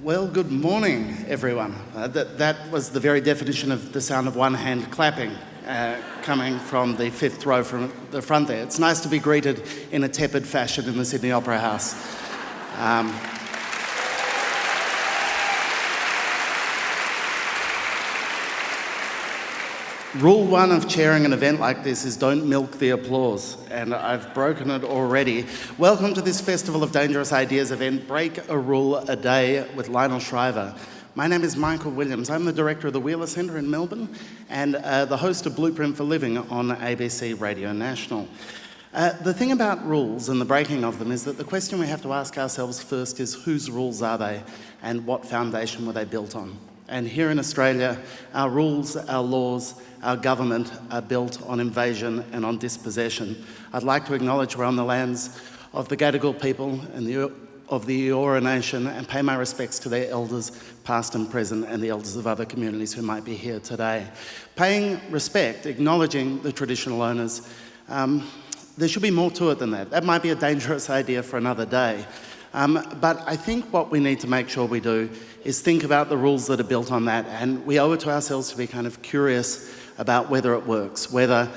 Well, good morning, everyone. That was the very definition of the sound of one hand clapping coming from the fifth row from the front there. It's nice to be greeted in a tepid fashion in the Sydney Opera House. Rule one of chairing an event like this is don't milk the applause, and I've broken it already. Welcome to this Festival of Dangerous Ideas event, Break a Rule a Day with Lionel Shriver. My name is Michael Williams. I'm the director of the Wheeler Centre in Melbourne and the host of Blueprint for Living on ABC Radio National. The thing about rules and the breaking of them is that the question we have to ask ourselves first is whose rules are they and what foundation were they built on? And here in Australia, our rules, our laws, our government are built on invasion and on dispossession. I'd like to acknowledge we're on the lands of the Gadigal people and of the Eora Nation and pay my respects to their elders, past and present, and the elders of other communities who might be here today. Paying respect, acknowledging the traditional owners, there should be more to it than that. That might be a dangerous idea for another day. But I think what we need to make sure we do is think about the rules that are built on that, and we owe it to ourselves to be kind of curious about whether it works, whether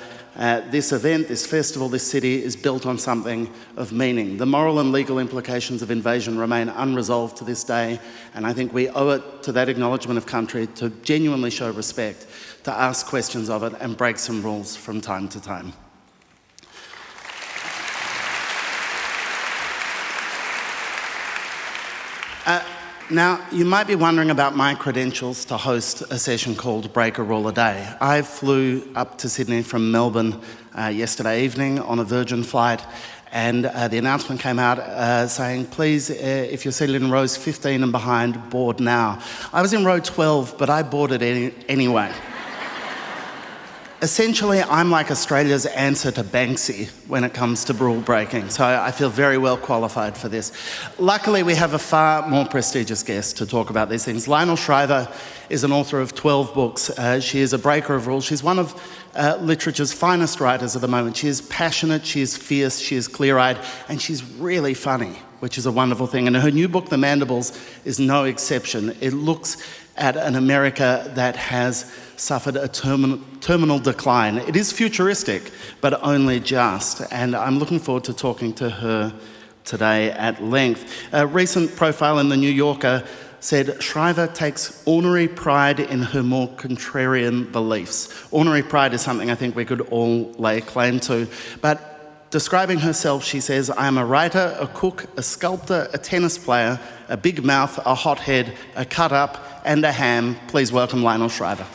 this event, this festival, this city is built on something of meaning. The moral and legal implications of invasion remain unresolved to this day, and I think we owe it to that acknowledgement of country to genuinely show respect, to ask questions of it and break some rules from time to time. Now, you might be wondering about my credentials to host a session called Break a Rule a Day. I flew up to Sydney from Melbourne yesterday evening on a Virgin flight, and the announcement came out saying, please, if you're seated in rows 15 and behind, board now. I was in row 12, but I boarded anyway. Essentially, I'm like Australia's answer to Banksy when it comes to rule breaking, so I feel very well qualified for this. Luckily, we have a far more prestigious guest to talk about these things. Lionel Shriver is an author of 12 books. She is a breaker of rules. She's one of literature's finest writers at the moment. She is passionate, she is fierce, she is clear-eyed, and she's really funny, which is a wonderful thing. And her new book, The Mandibles, is no exception. It looks at an America that has suffered a terminal decline. It is futuristic, but only just, and I'm looking forward to talking to her today at length. A recent profile in The New Yorker said, Shriver takes ornery pride in her more contrarian beliefs. Ornery pride is something I think we could all lay claim to, but describing herself, she says, I am a writer, a cook, a sculptor, a tennis player, a big mouth, a hothead, a cut-up, and a ham. Please welcome Lionel Shriver.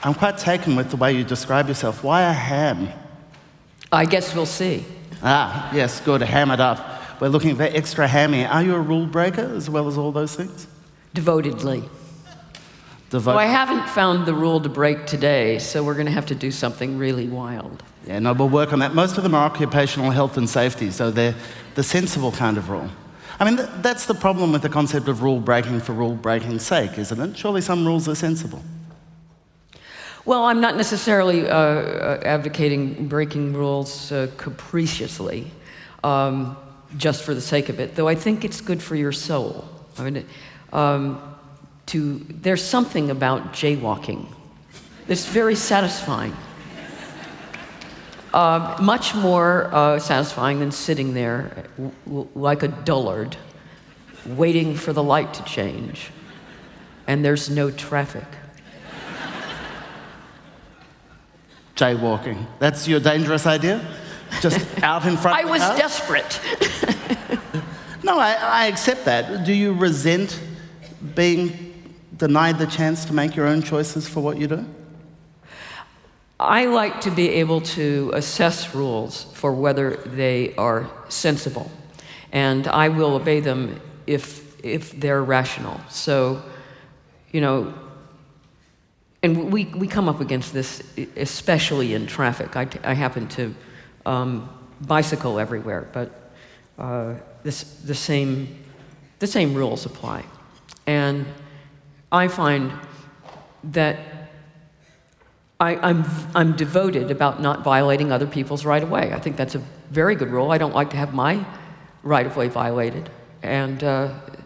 I'm quite taken with the way you describe yourself. Why a ham? I guess we'll see. Ah, yes, good, ham it up. We're looking for extra hammy. Are you a rule breaker as well as all those things? Devotedly. Well, I haven't found the rule to break today, so we're going to have to do something really wild. Yeah, no, we'll work on that. Most of them are occupational health and safety, so they're the sensible kind of rule. I mean, that's the problem with the concept of rule breaking for rule breaking's sake, isn't it? Surely some rules are sensible. Well, I'm not necessarily advocating breaking rules capriciously, just for the sake of it, though I think it's good for your soul. I mean, there's something about jaywalking that's very satisfying. Much more satisfying than sitting there like a dullard, waiting for the light to change, and there's no traffic. Jaywalking. That's your dangerous idea? Just out in front of the I was house? desperate. No, I accept that. Do you resent being denied the chance to make your own choices for what you do? I like to be able to assess rules for whether they are sensible, and I will obey them if they're rational. So, you know, and we come up against this, especially in traffic. I happen to bicycle everywhere, but the same rules apply. And I find that I'm devoted about not violating other people's right of way. I think that's a very good rule. I don't like to have my right of way violated. And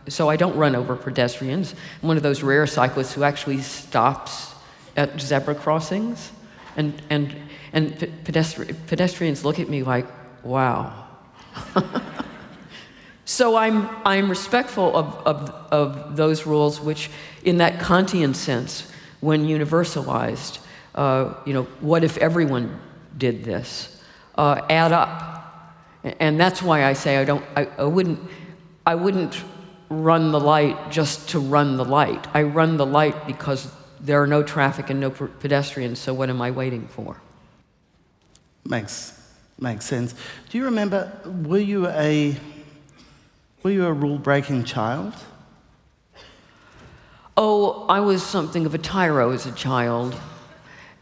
so I don't run over pedestrians. I'm one of those rare cyclists who actually stops at zebra crossings. And pedestrians look at me like, wow. So I'm respectful of those rules, which, in that Kantian sense, when universalized, what if everyone did this, add up. And that's why I say I wouldn't run the light just to run the light. I run the light because there are no traffic and no pedestrians, so what am I waiting for? Makes sense. Do you remember, were you a rule-breaking child? Oh, I was something of a tyro as a child,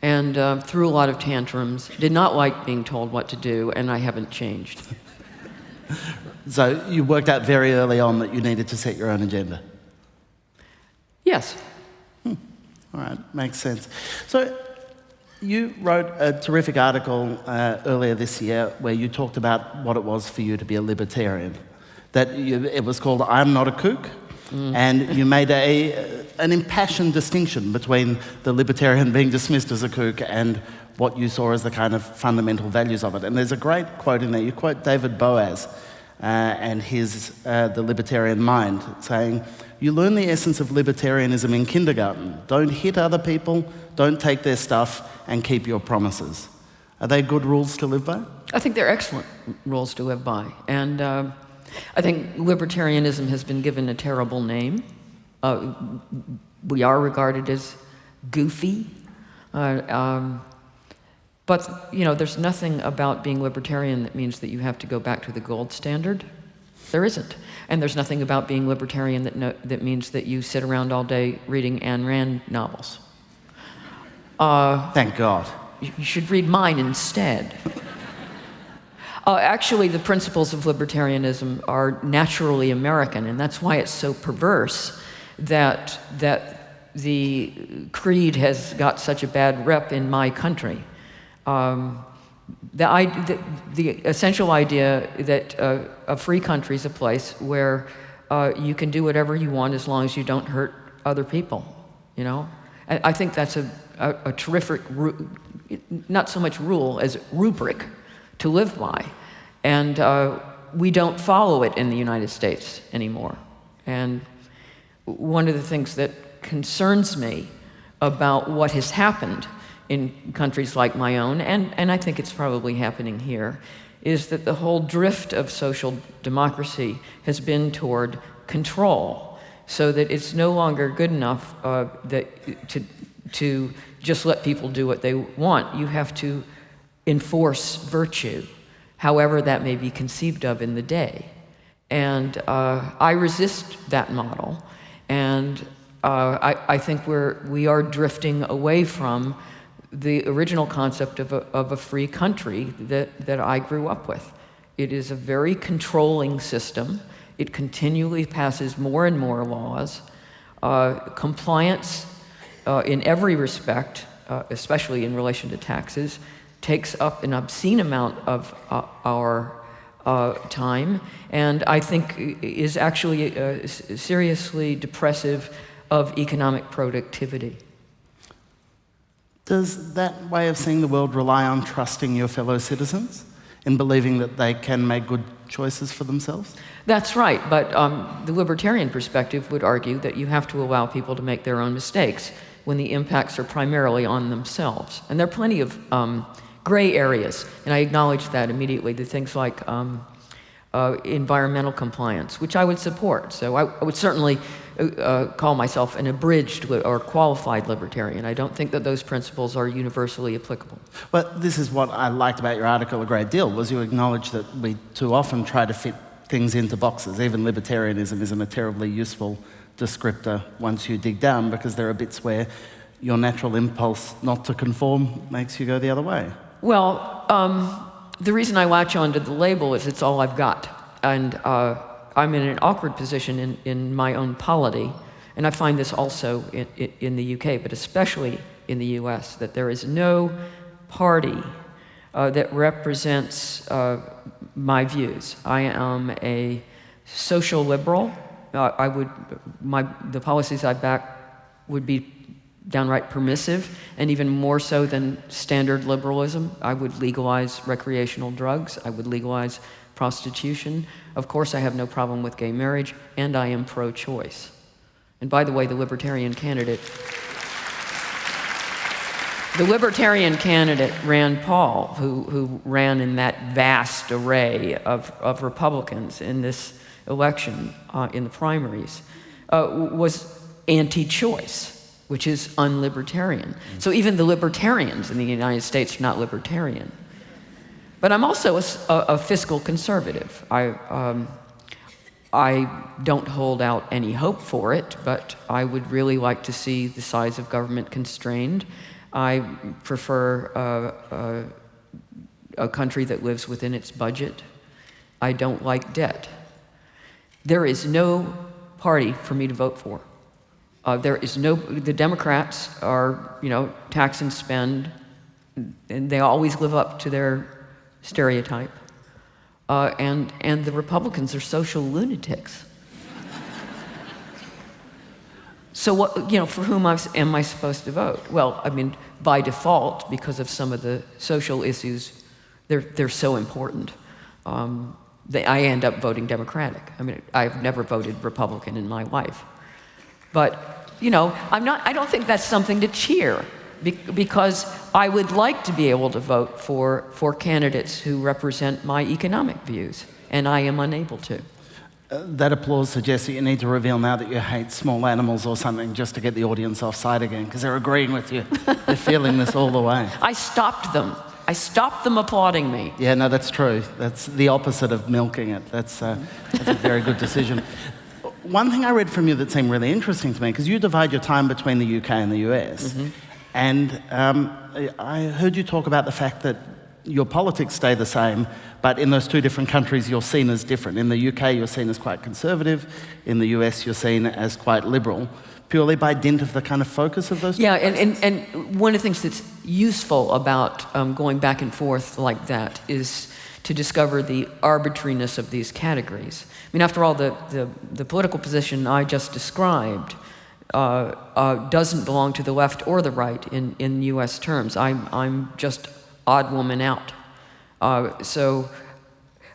and threw a lot of tantrums, did not like being told what to do, and I haven't changed. So you worked out very early on that you needed to set your own agenda? Yes. All right, makes sense. So you wrote a terrific article earlier this year where you talked about what it was for you to be a libertarian. It was called I'm Not a Kook, and you made an impassioned distinction between the libertarian being dismissed as a kook and what you saw as the kind of fundamental values of it. And there's a great quote in there. You quote David Boaz and his The Libertarian Mind, saying, "You learn the essence of libertarianism in kindergarten. Don't hit other people, don't take their stuff, and keep your promises." Are they good rules to live by? I think they're excellent rules to live by. And I think libertarianism has been given a terrible name. We are regarded as goofy. But, there's nothing about being libertarian that means that you have to go back to the gold standard. There isn't. And there's nothing about being libertarian that means that you sit around all day reading Ayn Rand novels. Thank God. You should read mine instead. Actually, the principles of libertarianism are naturally American, and that's why it's so perverse that the creed has got such a bad rep in my country. The essential idea that a free country is a place where you can do whatever you want as long as you don't hurt other people, I think that's a terrific, not so much rule as rubric to live by. And we don't follow it in the United States anymore. And one of the things that concerns me about what has happened in countries like my own, and I think it's probably happening here, is that the whole drift of social democracy has been toward control, so that it's no longer good enough to just let people do what they want. You have to enforce virtue, however that may be conceived of in the day. And I resist that model, and I think we are drifting away from the original concept of a free country that I grew up with. It is a very controlling system. It continually passes more and more laws. Compliance in every respect, especially in relation to taxes, takes up an obscene amount of our time, and I think is actually seriously depressive of economic productivity. Does that way of seeing the world rely on trusting your fellow citizens in believing that they can make good choices for themselves? That's right, but the libertarian perspective would argue that you have to allow people to make their own mistakes when the impacts are primarily on themselves. And there are plenty of gray areas, and I acknowledge that immediately, the things like environmental compliance, which I would support. So I would certainly call myself an abridged or qualified libertarian. I don't think that those principles are universally applicable. Well, this is what I liked about your article a great deal, was you acknowledge that we too often try to fit things into boxes. Even libertarianism isn't a terribly useful descriptor once you dig down, because there are bits where your natural impulse not to conform makes you go the other way. Well, the reason I latch on to the label is it's all I've got. And I'm in an awkward position in my own polity, and I find this also in the UK, but especially in the US, that there is no party that represents my views. I am a social liberal. The policies I back would be downright permissive, and even more so than standard liberalism. I would legalize recreational drugs. I would legalize prostitution. Of course, I have no problem with gay marriage, and I am pro-choice. And by the way, the Libertarian candidate, Rand Paul, who ran in that vast array of Republicans in this election, in the primaries, was anti-choice, which is unlibertarian. So even the libertarians in the United States are not libertarian. But I'm also a fiscal conservative. I don't hold out any hope for it, but I would really like to see the size of government constrained. I prefer a country that lives within its budget. I don't like debt. There is no party for me to vote for. The Democrats are, tax and spend, and they always live up to their stereotype. And the Republicans are social lunatics. So what, for whom am I supposed to vote? Well, by default, because of some of the social issues, they're so important. I end up voting Democratic. I've never voted Republican in my life. But, I don't think that's something to cheer, because I would like to be able to vote for candidates who represent my economic views, and I am unable to. That applause suggests that you need to reveal now that you hate small animals or something, just to get the audience offside again, because they're agreeing with you. They're feeling this all the way. I stopped them applauding me. Yeah, no, that's true. That's the opposite of milking it. That's a very good decision. One thing I read from you that seemed really interesting to me, because you divide your time between the UK and the US, Mm-hmm. and I heard you talk about the fact that your politics stay the same, but in those two different countries you're seen as different. In the UK you're seen as quite conservative, in the US you're seen as quite liberal, purely by dint of the kind of focus of those two places. And one of the things that's useful about going back and forth like that is to discover the arbitrariness of these categories. After all, the political position I just described doesn't belong to the left or the right in U.S. terms. I'm just odd woman out. So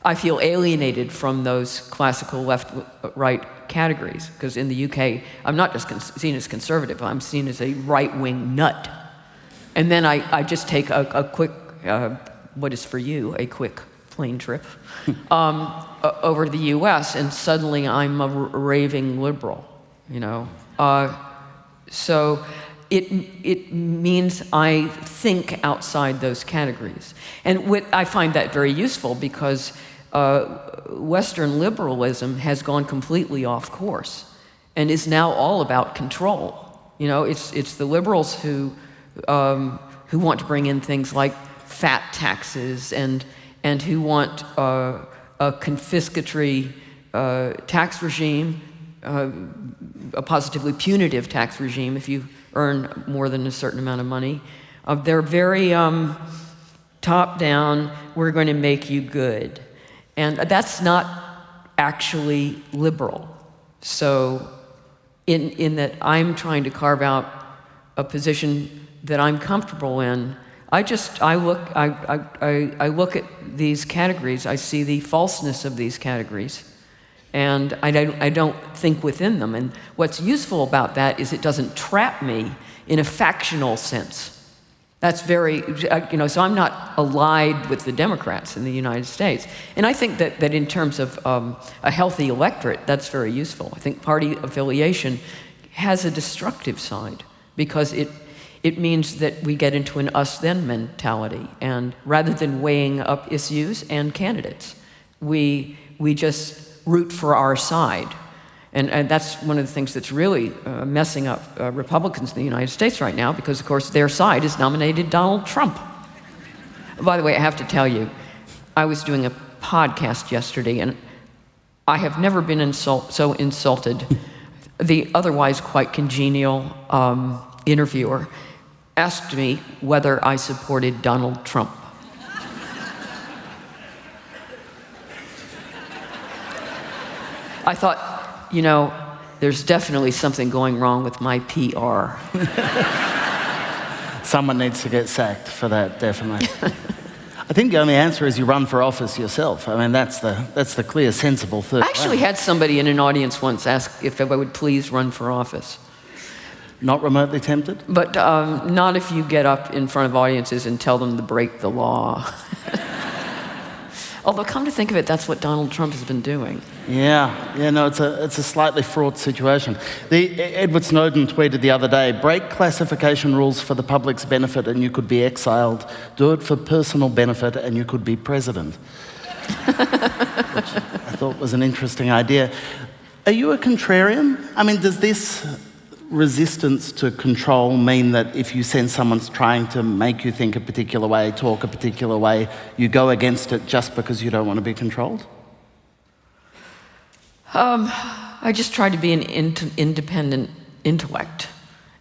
I feel alienated from those classical left-right categories, because in the UK, I'm not just seen as conservative, I'm seen as a right-wing nut. And then I just take a quick, what is for you, a quick plane trip over to the US, and suddenly I'm a raving liberal, So it means I think outside those categories. And I find that very useful, because Western liberalism has gone completely off course and is now all about control. It's the liberals who want to bring in things like fat taxes and who want a confiscatory tax regime, a positively punitive tax regime if you earn more than a certain amount of money. They're very top-down, we're going to make you good. And that's not actually liberal. So in that I'm trying to carve out a position that I'm comfortable in, I look at these categories, I see the falseness of these categories, and I don't think within them. And what's useful about that is it doesn't trap me in a factional sense. That's very, so I'm not allied with the Democrats in the United States. And I think that in terms of a healthy electorate, that's very useful. I think party affiliation has a destructive side, because it means that we get into an us-then mentality. And rather than weighing up issues and candidates, we just root for our side. And that's one of the things that's really messing up Republicans in the United States right now, because, of course, their side has nominated Donald Trump. By the way, I have to tell you, I was doing a podcast yesterday, and I have never been so insulted. The otherwise quite congenial interviewer asked me whether I supported Donald Trump. I thought, you know, there's definitely something going wrong with my PR. Someone needs to get sacked for that, definitely. I think the only answer is you run for office yourself. I mean, that's the clear, sensible thing. I actually had somebody in an audience once ask if I would please run for office. Not remotely tempted? But not if you get up in front of audiences and tell them to break the law. Although, come to think of it, that's what Donald Trump has been doing. Yeah, no, it's a slightly fraught situation. Edward Snowden tweeted the other day, break classification rules for the public's benefit and you could be exiled. Do it for personal benefit and you could be president. Which I thought was an interesting idea. Are you a contrarian? I mean, does this resistance to control mean that if you sense someone's trying to make you think a particular way, talk a particular way, you go against it just because you don't want to be controlled? I just try to be an independent intellect.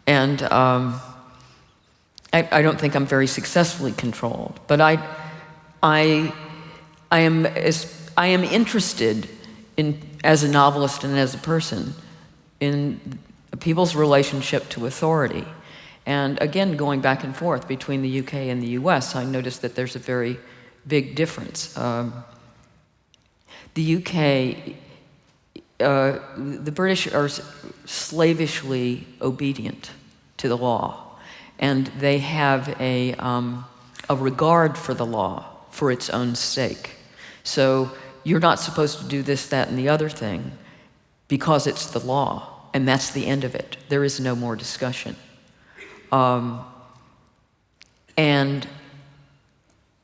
And I don't think I'm very successfully controlled. But I am interested in, as a novelist and as a person, in people's relationship to authority. And again, going back and forth between the UK and the US, I noticed that there's a very big difference. The UK, the British are slavishly obedient to the law, and they have a regard for the law for its own sake. So you're not supposed to do this, that, and the other thing because it's the law. And that's the end of it. There is no more discussion. And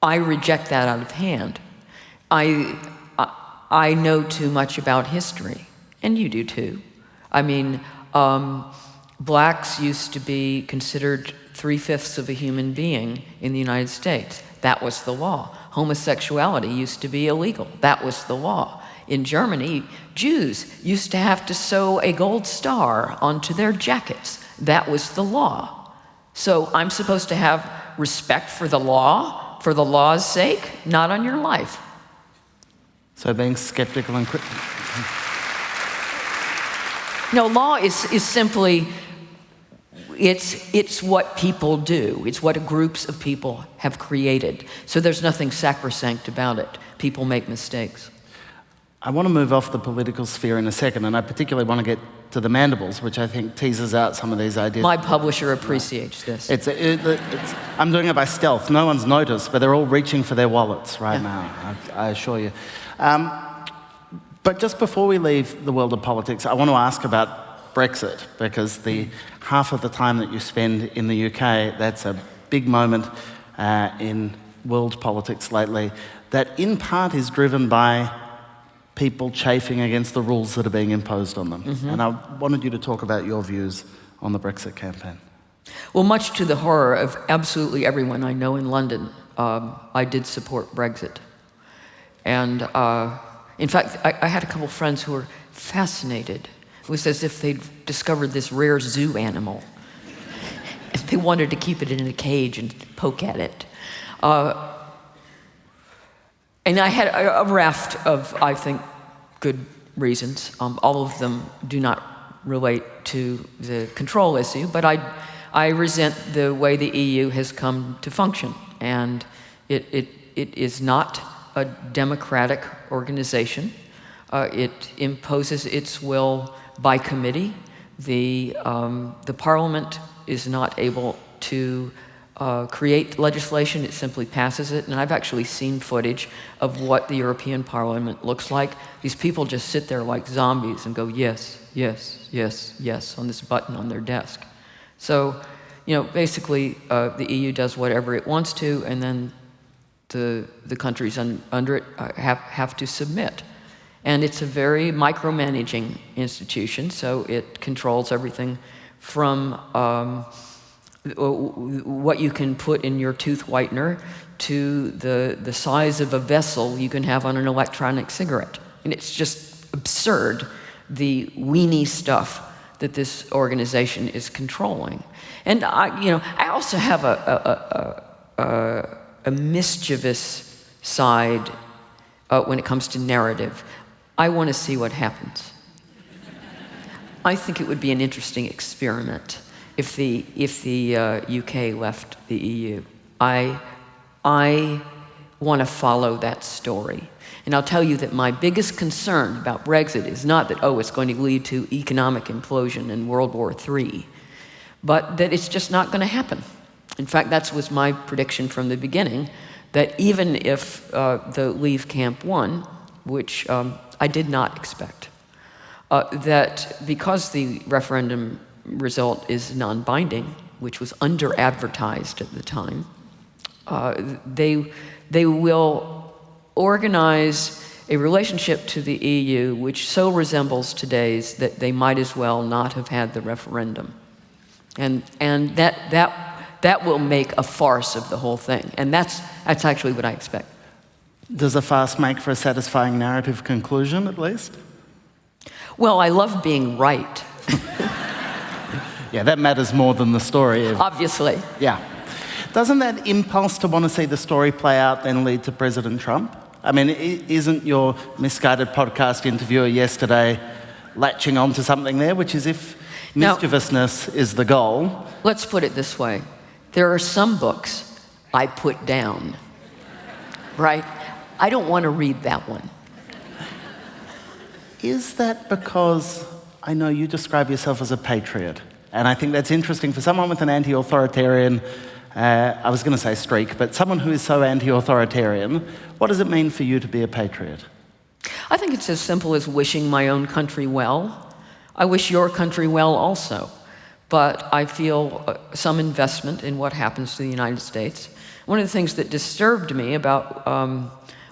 I reject that out of hand. I know too much about history, and you do too. I mean, blacks used to be considered 3/5 of a human being in the United States. That was the law. Homosexuality used to be illegal. That was the law. In Germany, Jews used to have to sew a gold star onto their jackets. That was the law. So I'm supposed to have respect for the law, for the law's sake, not on your life. So being skeptical and critical. No, law is simply, it's what people do. It's what groups of people have created. So there's nothing sacrosanct about it. People make mistakes. I want to move off the political sphere in a second, and I particularly want to get to the mandibles, which I think teases out some of these ideas. My publisher appreciates this. I'm doing it by stealth. No one's noticed, but they're all reaching for their wallets right now, I assure you. But just before we leave the world of politics, I want to ask about Brexit, because the half of the time that you spend in the UK, that's a big moment in world politics lately, that in part is driven by people chafing against the rules that are being imposed on them. Mm-hmm. And I wanted you to talk about your views on the Brexit campaign. Well, much to the horror of absolutely everyone I know in London, I did support Brexit. And in fact, I had a couple friends who were fascinated. It was as if they'd discovered this rare zoo animal. And they wanted to keep it in a cage and poke at it. And I had a raft of, I think, good reasons. All of them do not relate to the control issue, but I resent the way the EU has come to function. And it is not a democratic organization. It imposes its will by committee. The Parliament is not able to create legislation, it simply passes it. And I've actually seen footage of what the European Parliament looks like. These people just sit there like zombies and go, yes, yes, yes, yes, on this button on their desk. So, you know, basically the EU does whatever it wants to, and then the countries under it have to submit. And it's a very micromanaging institution, so it controls everything from what you can put in your tooth whitener to the size of a vessel you can have on an electronic cigarette. And it's just absurd, the weenie stuff that this organization is controlling. And I also have a mischievous side when it comes to narrative. I want to see what happens. I think it would be an interesting experiment if the UK left the EU. I want to follow that story. And I'll tell you that my biggest concern about Brexit is not that, it's going to lead to economic implosion and World War III, but that it's just not going to happen. In fact, that was my prediction from the beginning, that even if the Leave camp won, which I did not expect, that because the referendum result is non-binding, which was under-advertised at the time, they will organize a relationship to the EU which so resembles today's that they might as well not have had the referendum. And that will make a farce of the whole thing. And that's actually what I expect. Does a farce make for a satisfying narrative conclusion, at least? Well, I love being right. Yeah, that matters more than the story. Obviously. Yeah. Doesn't that impulse to want to see the story play out then lead to President Trump? I mean, isn't your misguided podcast interviewer yesterday latching on to something there, which is if mischievousness is the goal? Let's put it this way. There are some books I put down, right? I don't want to read that one. Is that because I know you describe yourself as a patriot? And I think that's interesting for someone with an anti-authoritarian, I was going to say streak, but someone who is so anti-authoritarian, what does it mean for you to be a patriot? I think it's as simple as wishing my own country well. I wish your country well also, but I feel some investment in what happens to the United States. One of the things that disturbed me about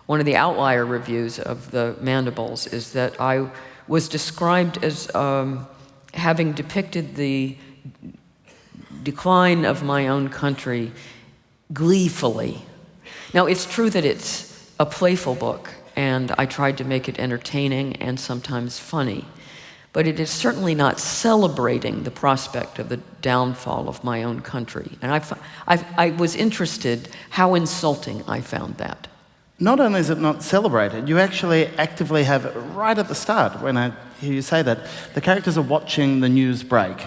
one of the outlier reviews of the Mandibles is that I was described as having depicted the decline of my own country gleefully. Now, it's true that it's a playful book, and I tried to make it entertaining and sometimes funny, but it is certainly not celebrating the prospect of the downfall of my own country. And I was interested how insulting I found that. Not only is it not celebrated, you actually actively have, right at the start, when I hear you say that, the characters are watching the news break.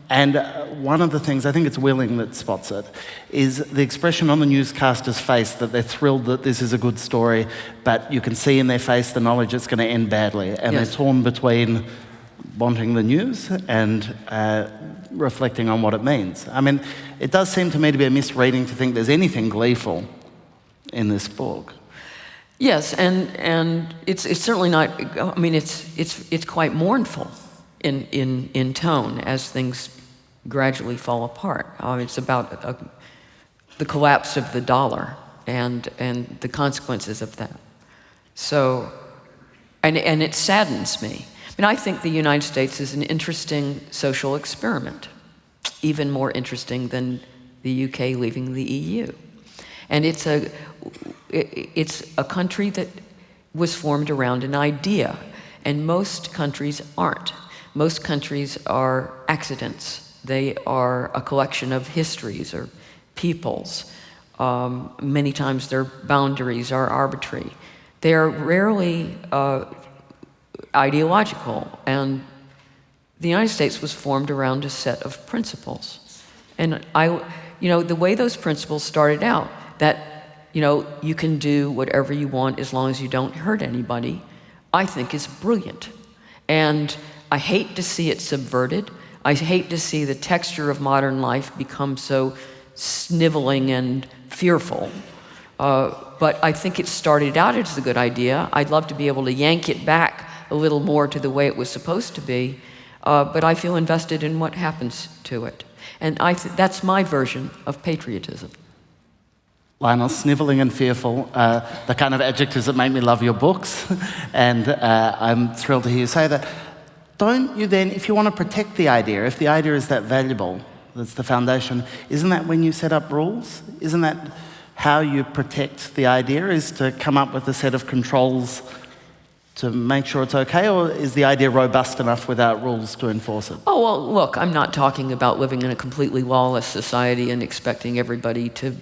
And one of the things, I think it's Willing that spots it, is the expression on the newscaster's face that they're thrilled that this is a good story, but you can see in their face the knowledge it's going to end badly. And Yes. they're torn between wanting the news and reflecting on what it means. I mean, it does seem to me to be a misreading to think there's anything gleeful in this book. Yes, and it's certainly not. I mean, it's quite mournful in tone as things gradually fall apart. It's about the collapse of the dollar and the consequences of that. So, and it saddens me. I mean, I think the United States is an interesting social experiment, even more interesting than the UK leaving the EU. And it's a country that was formed around an idea, and most countries aren't. Most countries are accidents. They are a collection of histories or peoples. Many times their boundaries are arbitrary. They are rarely ideological, and the United States was formed around a set of principles. And the way those principles started out, that you can do whatever you want as long as you don't hurt anybody, I think is brilliant. And I hate to see it subverted. I hate to see the texture of modern life become so sniveling and fearful. But I think it started out as a good idea. I'd love to be able to yank it back a little more to the way it was supposed to be. But I feel invested in what happens to it. And that's my version of patriotism. Lionel, snivelling and fearful, the kind of adjectives that make me love your books, and I'm thrilled to hear you say that. Don't you then, if you want to protect the idea, if the idea is that valuable, that's the foundation, isn't that when you set up rules? Isn't that how you protect the idea, is to come up with a set of controls to make sure it's okay, or is the idea robust enough without rules to enforce it? Oh, well, look, I'm not talking about living in a completely lawless society and expecting everybody to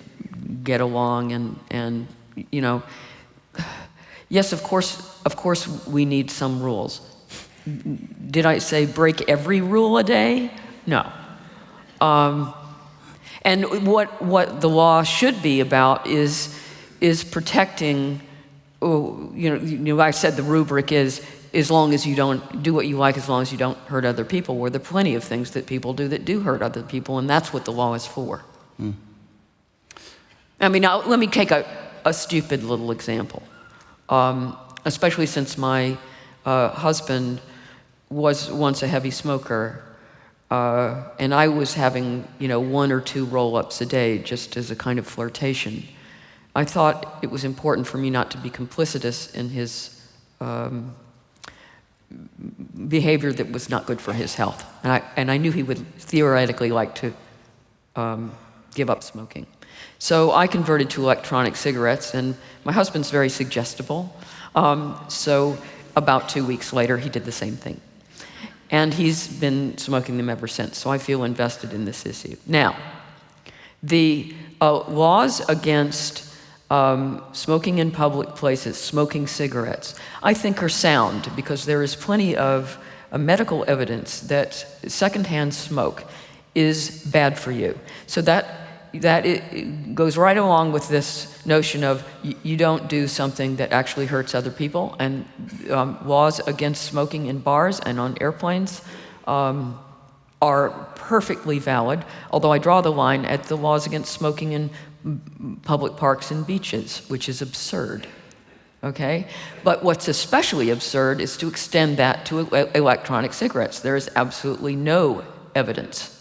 get along and you know, yes, of course we need some rules. Did I say break every rule a day? No. And what the law should be about is protecting. I said the rubric is as long as you don't do what you like, as long as you don't hurt other people. Well, there are plenty of things that people do that do hurt other people, and that's what the law is for. I mean, now, let me take a stupid little example, especially since my husband was once a heavy smoker, and I was having, 1 or 2 roll-ups a day just as a kind of flirtation. I thought it was important for me not to be complicitous in his behavior that was not good for his health. And I knew he would theoretically like to give up smoking. So I converted to electronic cigarettes, and my husband's very suggestible. So about 2 weeks later, he did the same thing. And he's been smoking them ever since, so I feel invested in this issue. Now, the laws against smoking in public places, smoking cigarettes, I think are sound because there is plenty of medical evidence that secondhand smoke is bad for you. So that it goes right along with this notion of you don't do something that actually hurts other people, and laws against smoking in bars and on airplanes are perfectly valid, although I draw the line at the laws against smoking in public parks and beaches, which is absurd, okay? But what's especially absurd is to extend that to electronic cigarettes. There is absolutely no evidence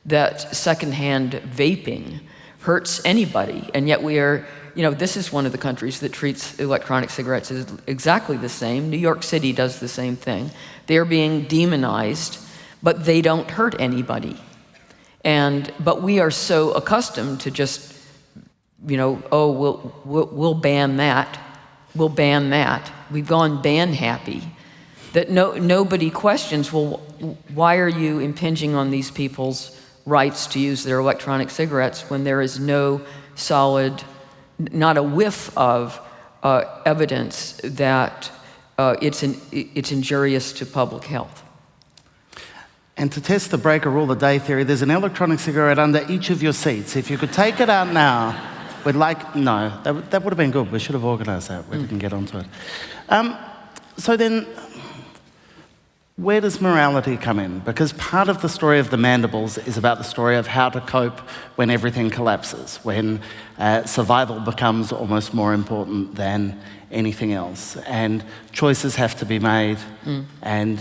that secondhand vaping hurts anybody, and yet we are, this is one of the countries that treats electronic cigarettes as exactly the same. New York City does the same thing. They're being demonized, but they don't hurt anybody. But we are so accustomed to just we'll ban that. We'll ban that. We've gone ban happy. That nobody questions, well, why are you impinging on these people's rights to use their electronic cigarettes when there is no solid, not a whiff of evidence that it's injurious to public health? And to test the break a rule a day theory, there's an electronic cigarette under each of your seats. If you could take it out now, that would have been good. We should have organised that. We didn't get onto it. So then, where does morality come in? Because part of the story of the mandibles is about the story of how to cope when everything collapses, when survival becomes almost more important than anything else, and choices have to be made, and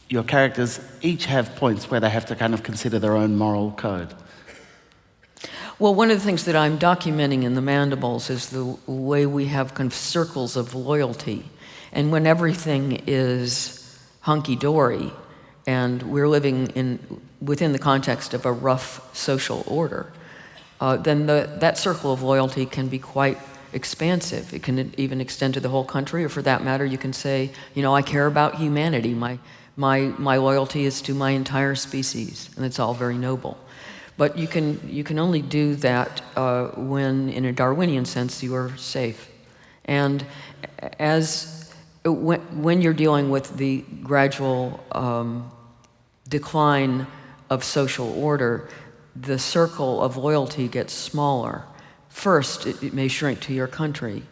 your characters each have points where they have to kind of consider their own moral code. Well, one of the things that I'm documenting in the mandibles is the way we have kind of circles of loyalty. And when everything is hunky-dory and we're living within the context of a rough social order, then that circle of loyalty can be quite expansive. It can even extend to the whole country, or for that matter, you can say, I care about humanity. My loyalty is to my entire species, and it's all very noble. But you can only do that when, in a Darwinian sense, you are safe. And when you're dealing with the gradual decline of social order, the circle of loyalty gets smaller. First, it may shrink to your country,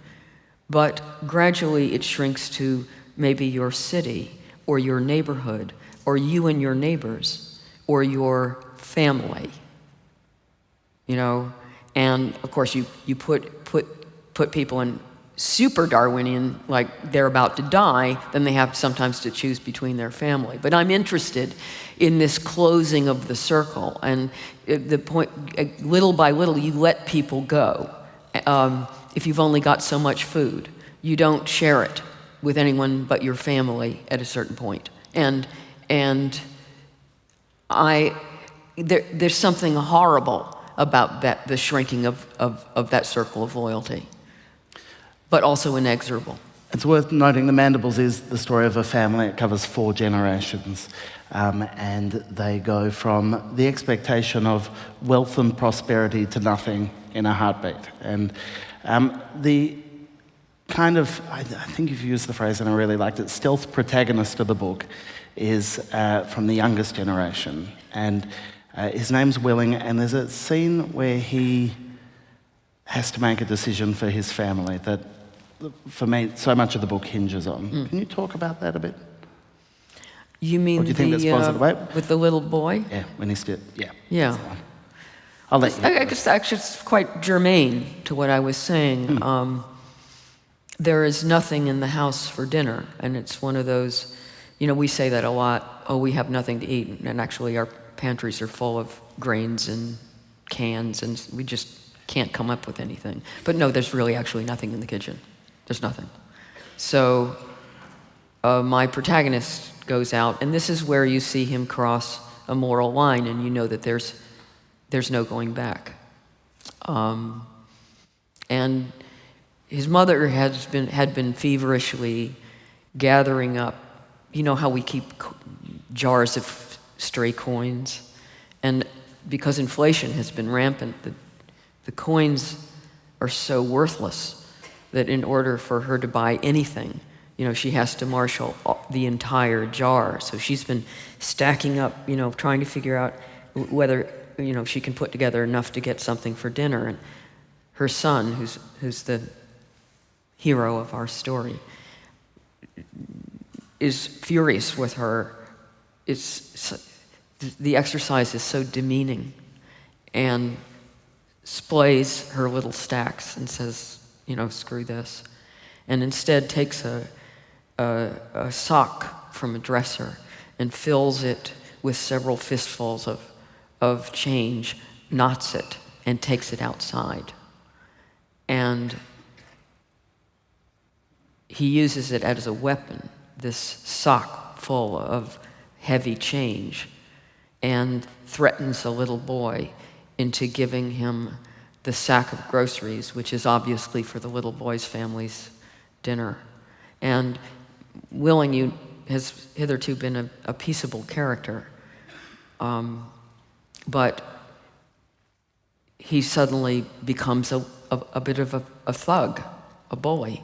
but gradually it shrinks to maybe your city, or your neighborhood, or you and your neighbors, or your family. And of course you put people in super Darwinian, like they're about to die, then they have sometimes to choose between their family. But I'm interested in this closing of the circle, and the point, little by little, you let people go. If you've only got so much food, you don't share it with anyone but your family at a certain point. And there's something horrible about that, the shrinking of that circle of loyalty, but also inexorable. It's worth noting the Mandibles is the story of a family. It covers 4 generations. And they go from the expectation of wealth and prosperity to nothing in a heartbeat. And the kind of, I think you've used the phrase and I really liked it, stealth protagonist of the book is from the youngest generation. And his name's Willing, and there's a scene where he has to make a decision for his family that, for me, so much of the book hinges on. Can you talk about that a bit? You mean or do you think that's positive? with the little boy? Yeah, when he's still, yeah. Yeah. I'll let you. I guess actually it's quite germane to what I was saying. There is nothing in the house for dinner, and it's one of those, we say that a lot, oh, we have nothing to eat, and actually our pantries are full of grains and cans, and we just can't come up with anything. But no, there's really actually nothing in the kitchen. There's nothing. So my protagonist goes out, and this is where you see him cross a moral line, and you know that there's no going back. And his mother had been feverishly gathering up. You know how we keep jars of stray coins, and because inflation has been rampant, the coins are so worthless that in order for her to buy anything, she has to marshal the entire jar. So she's been stacking up, trying to figure out whether, she can put together enough to get something for dinner. And her son, who's the hero of our story, is furious with her. The exercise is so demeaning, and splays her little stacks and says, screw this. And instead takes a sock from a dresser and fills it with several fistfuls of change, knots it, and takes it outside. And he uses it as a weapon, this sock full of heavy change, and threatens a little boy into giving him the sack of groceries, which is obviously for the little boy's family's dinner. And Willing has hitherto been a peaceable character, but he suddenly becomes a bit of a thug, a bully,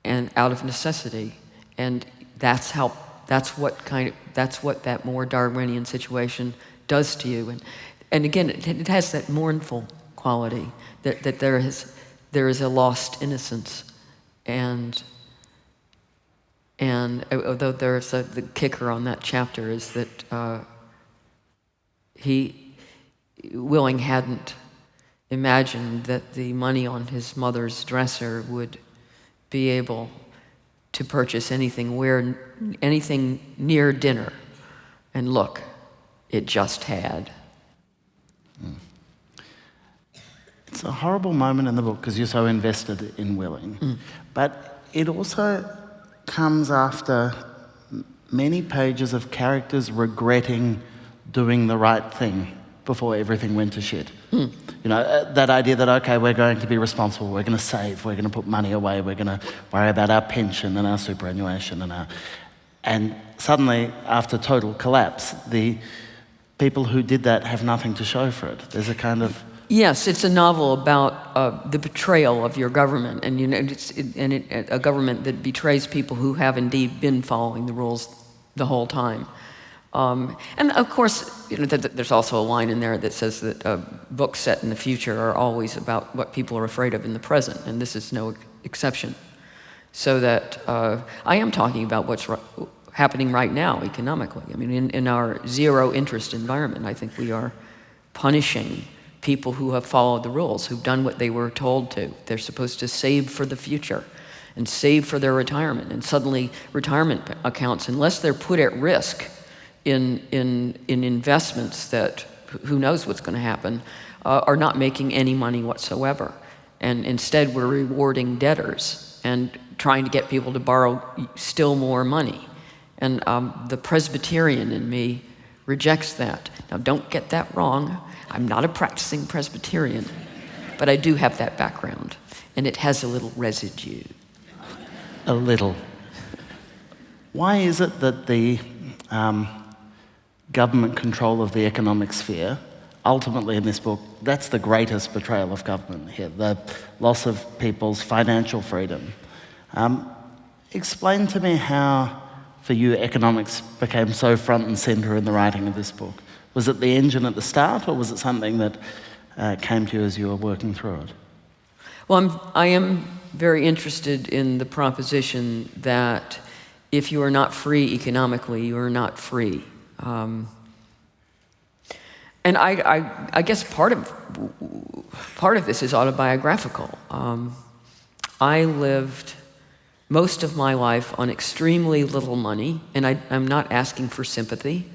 and out of necessity. And that's what that more Darwinian situation does to you. And again, it has that mournful quality that there is a lost innocence, and although there's the kicker on that chapter is that Willing hadn't imagined that the money on his mother's dresser would be able to purchase anything near dinner, and look, it just had. It's a horrible moment in the book because you're so invested in Willing, but it also comes after many pages of characters regretting doing the right thing before everything went to shit. That idea that, okay, we're going to be responsible, we're going to save, we're going to put money away, we're going to worry about our pension and our superannuation and suddenly, after total collapse, the people who did that have nothing to show for it. There's a kind of... Yes, it's a novel about the betrayal of your government, and a government that betrays people who have indeed been following the rules the whole time. And of course, there's also a line in there that says that books set in the future are always about what people are afraid of in the present, and this is no exception. So that I am talking about what's happening right now economically. I mean, in our zero interest environment, I think we are punishing people who have followed the rules, who've done what they were told to. They're supposed to save for the future and save for their retirement. And suddenly retirement accounts, unless they're put at risk in investments that who knows what's going to happen, are not making any money whatsoever. And instead we're rewarding debtors and trying to get people to borrow still more money. And the Presbyterian in me rejects that. Now don't get that wrong. I'm not a practicing Presbyterian, but I do have that background, and it has a little residue. a little. Why is it that the government control of the economic sphere, ultimately in this book, that's the greatest betrayal of government here, the loss of people's financial freedom? Explain to me how, for you, economics became so front and centre in the writing of this book. Was it the engine at the start, or was it something that came to you as you were working through it? Well, I am very interested in the proposition that if you are not free economically, you are not free. And I guess part of this is autobiographical. I lived most of my life on extremely little money, and I'm not asking for sympathy.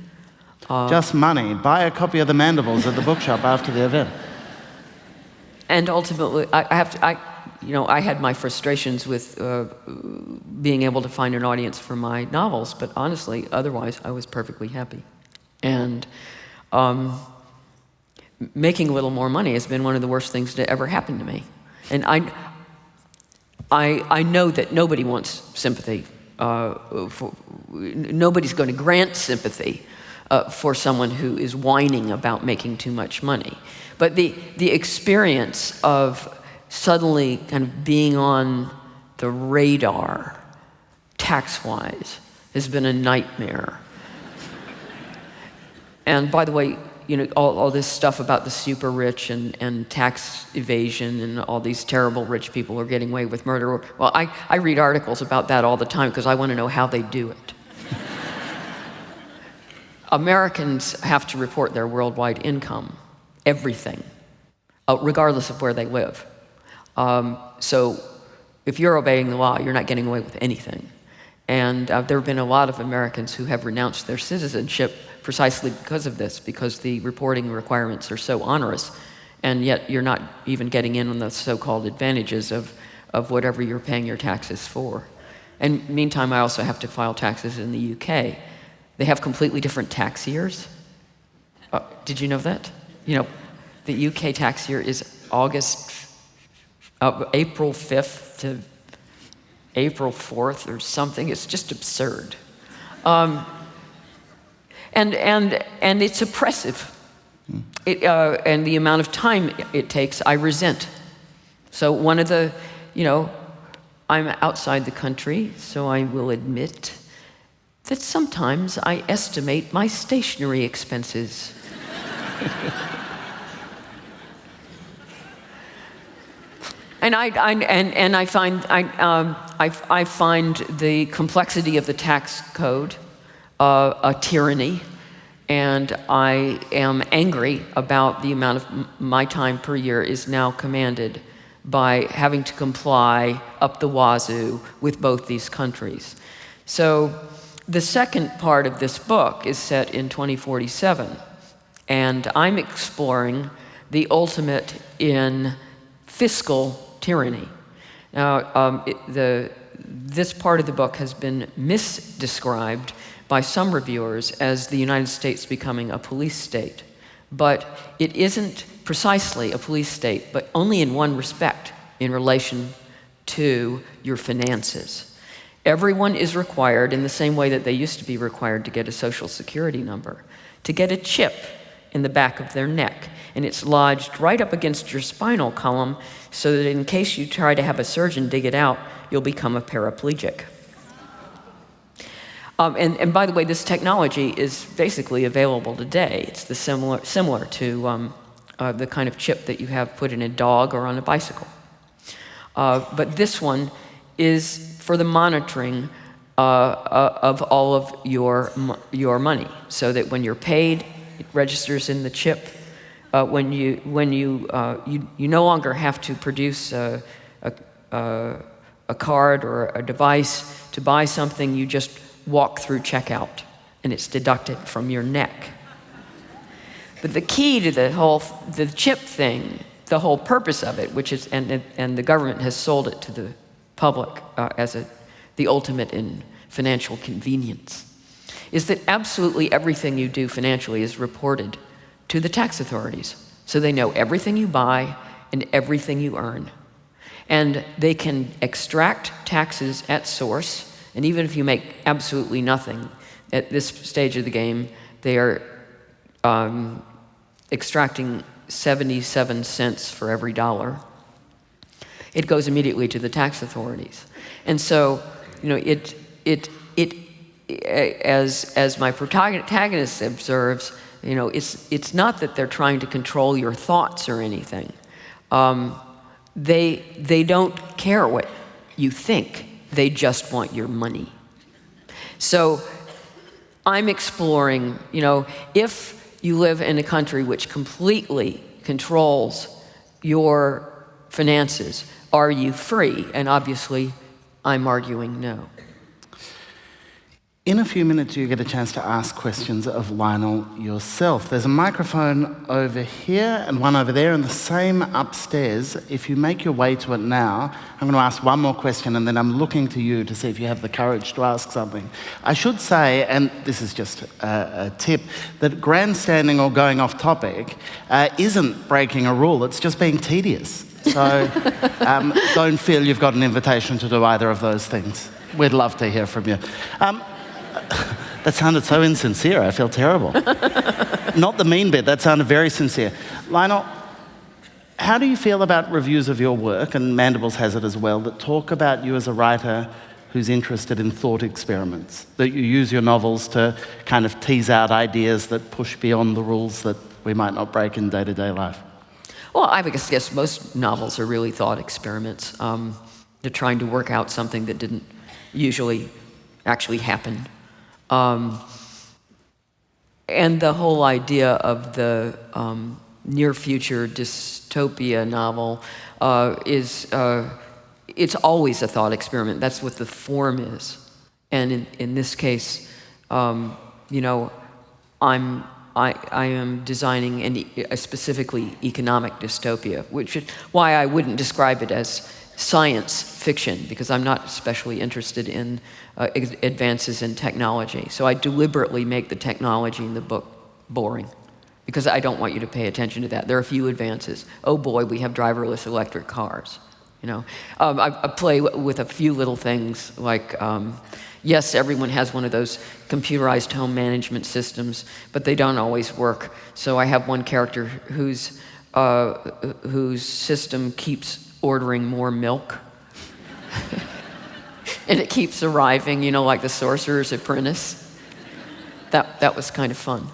Just money. Buy a copy of The Mandibles at the bookshop after the event. And ultimately, I had my frustrations with being able to find an audience for my novels, but honestly, otherwise, I was perfectly happy. And making a little more money has been one of the worst things to ever happen to me. And I know that nobody wants sympathy. Nobody's going to grant sympathy for someone who is whining about making too much money. But the experience of suddenly kind of being on the radar, tax-wise, has been a nightmare. And by the way, all this stuff about the super rich and tax evasion and all these terrible rich people who are getting away with murder. Well, I read articles about that all the time because I want to know how they do it. Americans have to report their worldwide income, everything, regardless of where they live. So if you're obeying the law, you're not getting away with anything. And there have been a lot of Americans who have renounced their citizenship precisely because of this, because the reporting requirements are so onerous, and yet you're not even getting in on the so-called advantages of whatever you're paying your taxes for. And meantime, I also have to file taxes in the UK. They have completely different tax years. Did you know that? The UK tax year is April 5th to April 4th or something. It's just absurd. And it's oppressive. And the amount of time it takes, I resent. So one of the, I'm outside the country, so I will admit that sometimes I estimate my stationery expenses. And I find the complexity of the tax code a tyranny, and I am angry about the amount of my time per year is now commanded by having to comply up the wazoo with both these countries. So the second part of this book is set in 2047, and I'm exploring the ultimate in fiscal tyranny. Now, this part of the book has been misdescribed by some reviewers as the United States becoming a police state. But it isn't precisely a police state, but only in one respect, in relation to your finances. Everyone is required, in the same way that they used to be required to get a social security number, to get a chip in the back of their neck. And it's lodged right up against your spinal column so that in case you try to have a surgeon dig it out, you'll become a paraplegic. And by the way, this technology is basically available today. It's similar to the kind of chip that you have put in a dog or on a bicycle. But this one is for the monitoring of all of your money, so that when you're paid, it registers in the chip. When you no longer have to produce a card or a device to buy something. You just walk through checkout, and it's deducted from your neck. But the key to the chip thing, the whole purpose of it, which is, and the government has sold it to the public as the ultimate in financial convenience, is that absolutely everything you do financially is reported to the tax authorities. So they know everything you buy and everything you earn. And they can extract taxes at source, and even if you make absolutely nothing at this stage of the game, they are extracting 77 cents for every dollar. It goes immediately to the tax authorities. And so, as my protagonist observes, it's not that they're trying to control your thoughts or anything. They don't care what you think. They just want your money. So I'm exploring, if you live in a country which completely controls your finances, are you free? And obviously, I'm arguing no. In a few minutes, you get a chance to ask questions of Lionel yourself. There's a microphone over here and one over there, and the same upstairs. If you make your way to it now, I'm going to ask one more question, and then I'm looking to you to see if you have the courage to ask something. I should say, and this is just a tip, that grandstanding or going off topic isn't breaking a rule, it's just being tedious. So don't feel you've got an invitation to do either of those things. We'd love to hear from you. That sounded so insincere, I feel terrible. Not the mean bit, that sounded very sincere. Lionel, how do you feel about reviews of your work, and Mandibles has it as well, that talk about you as a writer who's interested in thought experiments, that you use your novels to kind of tease out ideas that push beyond the rules that we might not break in day-to-day life? Well, I guess most novels are really thought experiments. They're trying to work out something that didn't usually actually happen. And the whole idea of the near future dystopia novel it's always a thought experiment. That's what the form is. And in this case, I am designing a specifically economic dystopia, which is why I wouldn't describe it as science fiction, because I'm not especially interested in advances in technology. So I deliberately make the technology in the book boring, because I don't want you to pay attention to that. There are a few advances. Oh boy, we have driverless electric cars. I play with a few little things like, yes, everyone has one of those computerized home management systems, but they don't always work. So I have one character whose system keeps ordering more milk. And it keeps arriving, like the Sorcerer's Apprentice. That was kind of fun.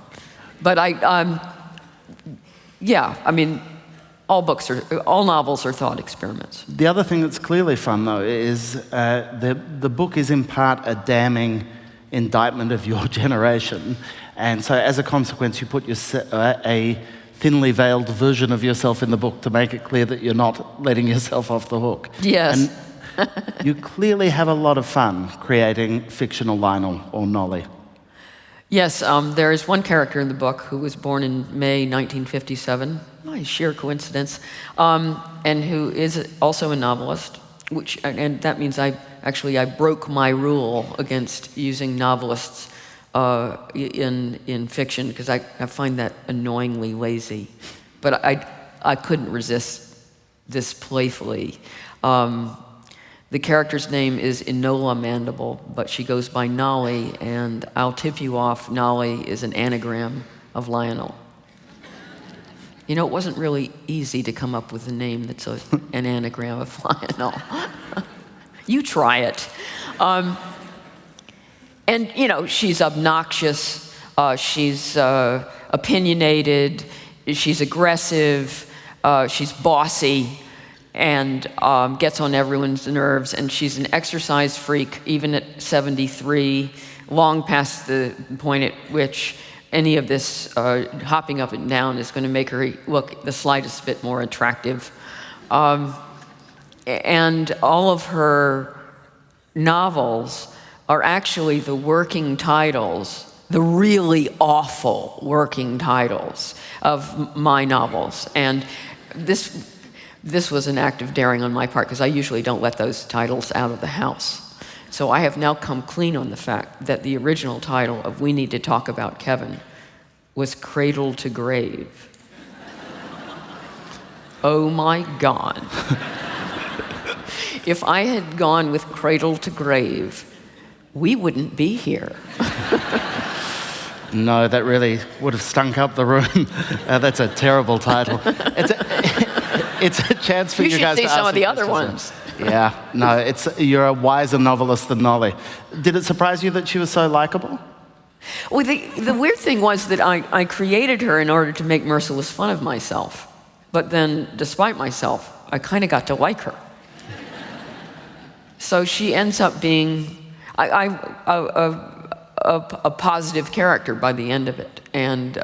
But all novels are thought experiments. The other thing that's clearly fun, though, is the book is in part a damning indictment of your generation. And so as a consequence, you put a thinly veiled version of yourself in the book to make it clear that you're not letting yourself off the hook. Yes. And you clearly have a lot of fun creating fictional Lionel or Nolly. Yes, there is one character in the book who was born in May 1957, by sheer coincidence, and who is also a novelist, and that means I broke my rule against using novelists in fiction, because I find that annoyingly lazy. But I couldn't resist this playfully. The character's name is Enola Mandible, but she goes by Nolly, and I'll tip you off, Nolly is an anagram of Lionel. It wasn't really easy to come up with a name that's an anagram of Lionel. You try it. And, she's obnoxious, she's opinionated, she's aggressive, she's bossy, and gets on everyone's nerves, and she's an exercise freak, even at 73, long past the point at which any of this hopping up and down is going to make her look the slightest bit more attractive. And all of her novels are actually the working titles, the really awful working titles of my novels. And this was an act of daring on my part, because I usually don't let those titles out of the house. So I have now come clean on the fact that the original title of We Need to Talk About Kevin was Cradle to Grave. Oh my God. if I had gone with cradle to grave, we wouldn't be here. No, that really would have stunk up the room. That's a terrible title. It's a chance for you guys to see ask some of the questions. other ones. Yeah, no, you're a wiser novelist than Nolly. Did it surprise you that she was so likable? Well, the weird thing was that I created her in order to make merciless fun of myself. But then, despite myself, I kind of got to like her. So she ends up being a positive character by the end of it. And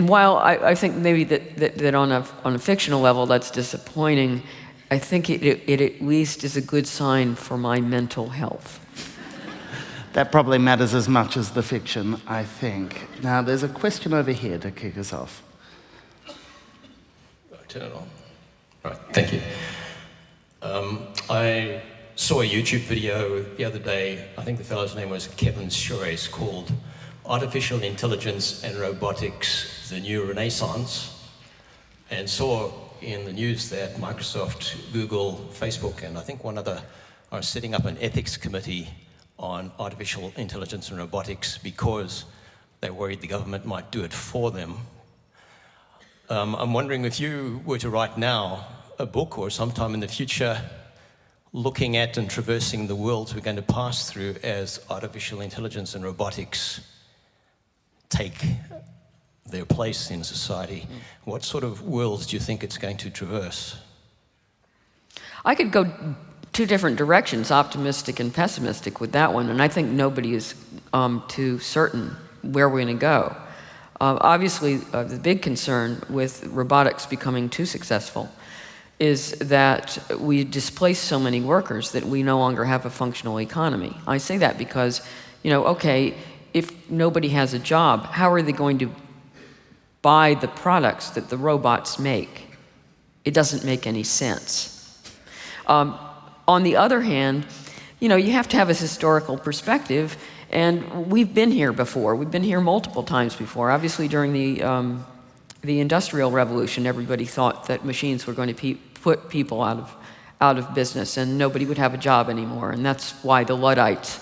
while I think maybe that on a fictional level that's disappointing, I think it at least is a good sign for my mental health. That probably matters as much as the fiction, I think. Now, there's a question over here to kick us off. Turn it on. Right, thank you. I saw a YouTube video the other day. I think the fellow's name was Kevin Shores, called Artificial Intelligence and Robotics, the New Renaissance, and saw in the news that Microsoft, Google, Facebook, and I think one other are setting up an ethics committee on artificial intelligence and robotics because they're worried the government might do it for them. I'm wondering if you were to write now a book or sometime in the future looking at and traversing the worlds we're going to pass through as artificial intelligence and robotics take their place in society, what sort of worlds do you think it's going to traverse? I could go two different directions, optimistic and pessimistic with that one, and I think nobody is too certain where we're going to go. Obviously, the big concern with robotics becoming too successful is that we displace so many workers that we no longer have a functional economy. I say that because, okay, if nobody has a job, how are they going to buy the products that the robots make? It doesn't make any sense. On the other hand, you have to have a historical perspective, and we've been here before. We've been here multiple times before. Obviously, during the Industrial Revolution, everybody thought that machines were going to put people out of business, and nobody would have a job anymore. And that's why the Luddites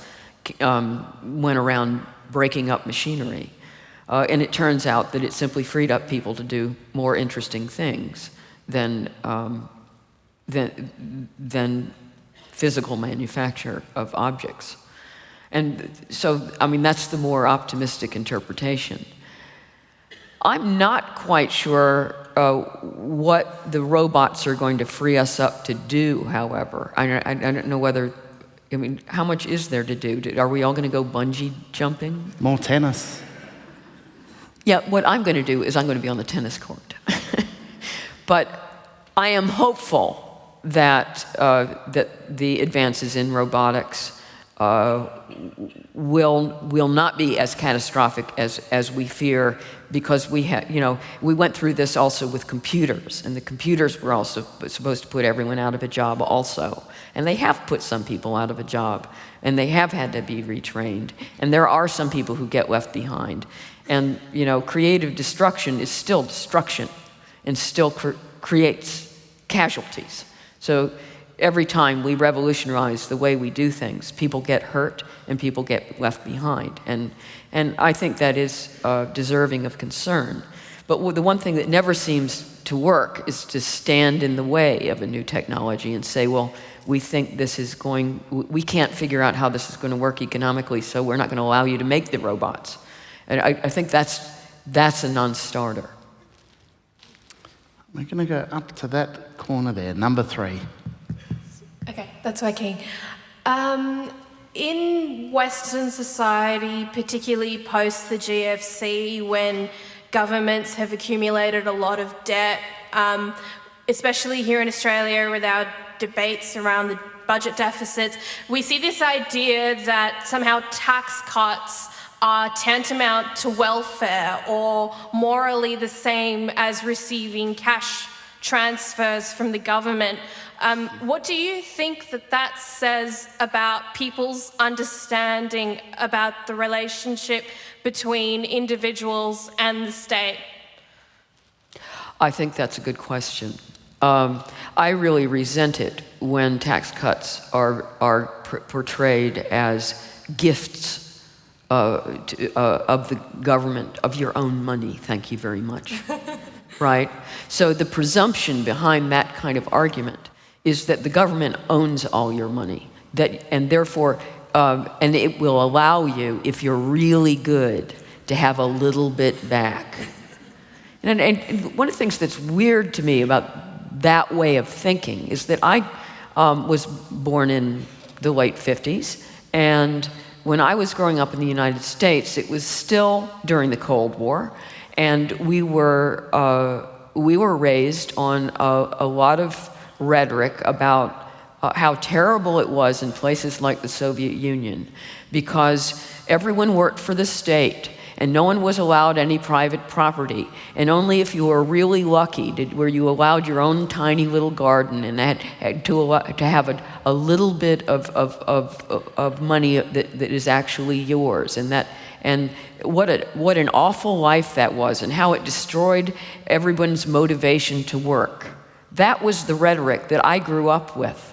went around breaking up machinery. And it turns out that it simply freed up people to do more interesting things than physical manufacture of objects. And so, that's the more optimistic interpretation. I'm not quite sure what the robots are going to free us up to do, however. I don't know whether, how much is there to do? Are we all going to go bungee jumping? More tennis. Yeah, what I'm going to do is I'm going to be on the tennis court. But I am hopeful that the advances in robotics will not be as catastrophic as we fear, because we went through this also with computers, and the computers were also supposed to put everyone out of a job also, and they have put some people out of a job, and they have had to be retrained, and there are some people who get left behind, and creative destruction is still destruction, and still creates casualties. So every time we revolutionize the way we do things, people get hurt and people get left behind. And I think that is deserving of concern. But the one thing that never seems to work is to stand in the way of a new technology and say, well, we think we can't figure out how this is going to work economically, so we're not going to allow you to make the robots. And I think that's a non-starter. We're going to go up to that corner there, number 3. Okay, that's okay. In Western society, particularly post the GFC, when governments have accumulated a lot of debt, especially here in Australia with our debates around the budget deficits, we see this idea that somehow tax cuts are tantamount to welfare or morally the same as receiving cash transfers from the government. What do you think that says about people's understanding about the relationship between individuals and the state? I think that's a good question. I really resent it when tax cuts are portrayed as gifts of the government, of your own money. Thank you very much. Right? So the presumption behind that kind of argument is that the government owns all your money, and therefore, and it will allow you, if you're really good, to have a little bit back. And one of the things that's weird to me about that way of thinking is that I was born in the late 50s, and when I was growing up in the United States, it was still during the Cold War, and we were raised on a lot of rhetoric about how terrible it was in places like the Soviet Union, because everyone worked for the state, and no one was allowed any private property, and only if you were really lucky were you allowed your own tiny little garden and had to have a little bit of money that is actually yours, and what an awful life that was, and how it destroyed everyone's motivation to work. That was the rhetoric that I grew up with.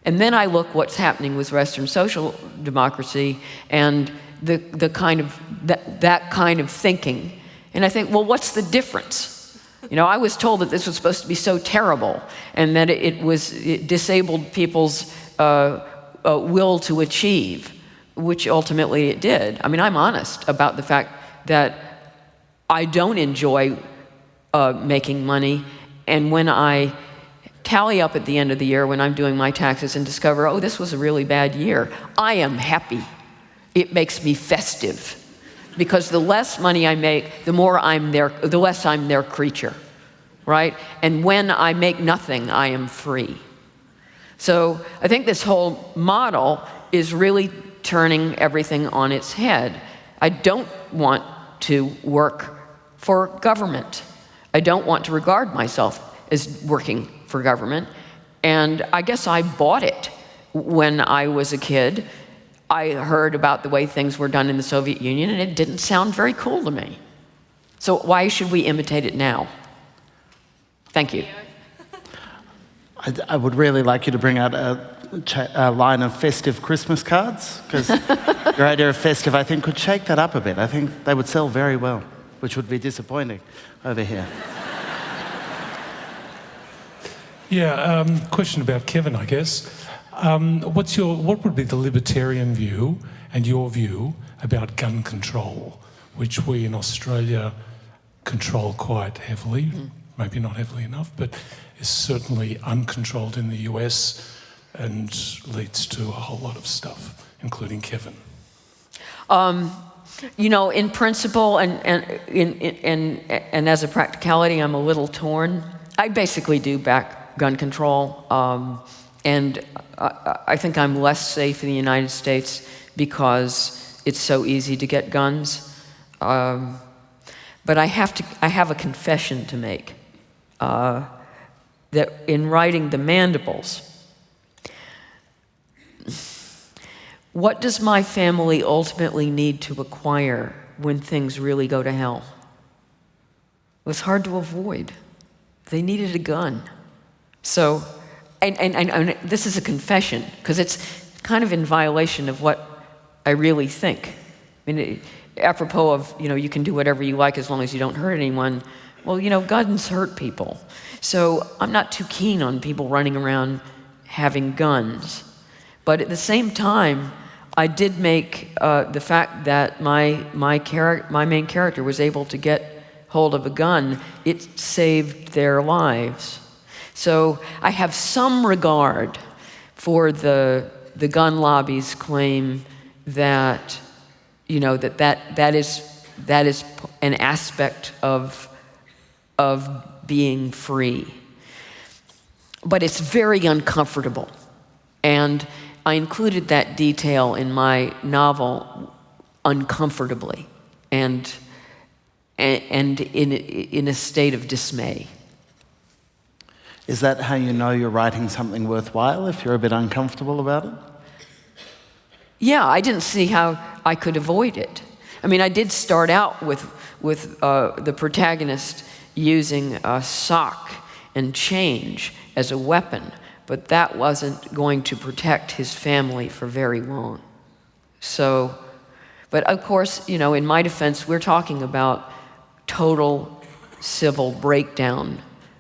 And then I look what's happening with Western social democracy and the kind of that kind of thinking, and I think, well, what's the difference? I was told that this was supposed to be so terrible, and that it disabled people's will to achieve, which ultimately it did. I mean, I'm honest about the fact that I don't enjoy making money, and when I tally up at the end of the year when I'm doing my taxes and discover, oh, this was a really bad year, I am happy. It makes me festive, because the less money I make, the less I'm their creature, right? And when I make nothing, I am free. So I think this whole model is really turning everything on its head. I don't want to work for government. I don't want to regard myself as working for government. And I guess I bought it when I was a kid. I heard about the way things were done in the Soviet Union, and it didn't sound very cool to me. So why should we imitate it now? Thank you. I would really like you to bring out a line of festive Christmas cards, because your idea of festive, I think, could shake that up a bit. I think they would sell very well, which would be disappointing over here. Yeah, question about Kevin, I guess. What would be the libertarian view and your view about gun control, which we in Australia control quite heavily, maybe not heavily enough, but is certainly uncontrolled in the US and leads to a whole lot of stuff, including Kevin? In principle and as a practicality, I'm a little torn. I basically do back gun control, and I think I'm less safe in the United States because it's so easy to get guns. But I have a confession to make, that in writing The Mandibles, what does my family ultimately need to acquire when things really go to hell? It was hard to avoid. They needed a gun. So, and this is a confession, because it's kind of in violation of what I really think. I mean, apropos of, you can do whatever you like as long as you don't hurt anyone. Well, guns hurt people. So I'm not too keen on people running around having guns. But at the same time, I did make the fact that my main character was able to get hold of a gun, it saved their lives. So I have some regard for the gun lobby's claim that, that is an aspect of being free. But it's very uncomfortable. And I included that detail in my novel uncomfortably and in a state of dismay. Is that how you know you're writing something worthwhile, if you're a bit uncomfortable about it? Yeah, I didn't see how I could avoid it. I mean, I did start out with the protagonist using a sock and change as a weapon, but that wasn't going to protect his family for very long. So, but of course, you know, in my defense, we're talking about total civil breakdown